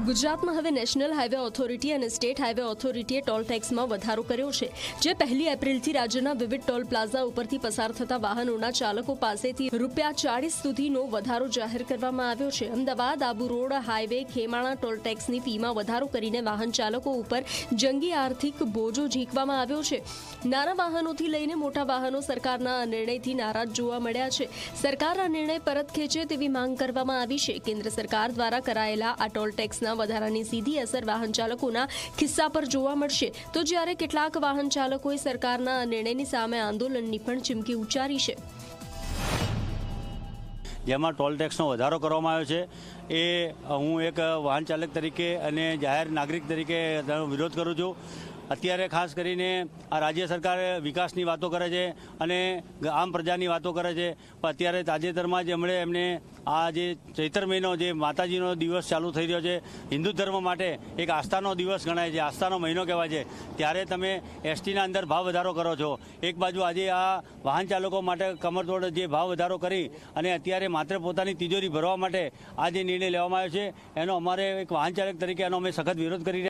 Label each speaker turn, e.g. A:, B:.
A: ગુજરાતમાં હવે national highway authority અને સ્ટેટ હાઈવે ઓથોરિટીએ ટોલ ટેક્સમાં વધારો કર્યો છે, જે 1 એપ્રિલથી રાજ્યના વિવિધ ટોલ પ્લાઝા ઉપરથી પસાર થતા વાહનોના ચાલકો પાસેથી ₹40 સુધીનો વધારો જાહેર કરવામાં આવ્યો છે। Ahmedabad Abu road highway Khemana toll ટેક્સની ફીમાં વધારો કરીને વાહન ચાલકો ઉપર જંગી આર્થિક બોજો ઝીકવામાં આવ્યો છે। નાના વાહનોથી લઈને મોટા વાહનો સરકારના આ નિર્ણયથી નારાજ જોવા મળ્યા છે। સરકાર આ નિર્ણય પરત ખેંચે તેવી માંગ કરવામાં આવી છે। કેન્દ્ર સરકાર દ્વારા કરાયેલા આ ટોલ ટેક્સના વધારાની સીધી અસર વાહન ચાલકોના ખિસ્સા પર જોવા મળશે, તો જ્યારે કેટલાક વાહન ચાલકોએ સરકારના આ નિર્ણયની સામે આંદોલનની પણ ચીમકી ઉચ્ચારી છે।
B: જેમાં ટોલ ટેક્સનો વધારો કરવામાં આવ્યો છે, એ હું એક વાહન ચાલક તરીકે અને જાહેર નાગરિક તરીકે તેનો વિરોધ કરું છું। અત્યારે ખાસ કરીને આ રાજ્ય સરકાર વિકાસની વાતો કરે છે અને આમ પ્રજાની વાતો કરે છે, પણ અત્યારે તાજેતરમાં જ એમને આ જે ચૈત્ર મહિનો જે માતાજીનો દિવસ ચાલુ થઈ રહ્યો છે, હિન્દુ ધર્મ માટે એક આસ્થાનો દિવસ ગણાય છે, આસ્થાનો મહિનો કહેવાય છે, ત્યારે તમે એસટીના અંદર ભાવ વધારો કરો છો। એક બાજુ આજે આ વાહન ચાલકો માટે કમરતોડ જે ભાવ વધારો કરી અને અત્યારે માત્ર પોતાની તિજોરી ભરવા માટે આ જે નિર્ણય લેવામાં આવ્યો છે, એનો અમારે એક વાહન ચાલક તરીકે એનો અમે સખત વિરોધ કરી રહ્યા છીએ।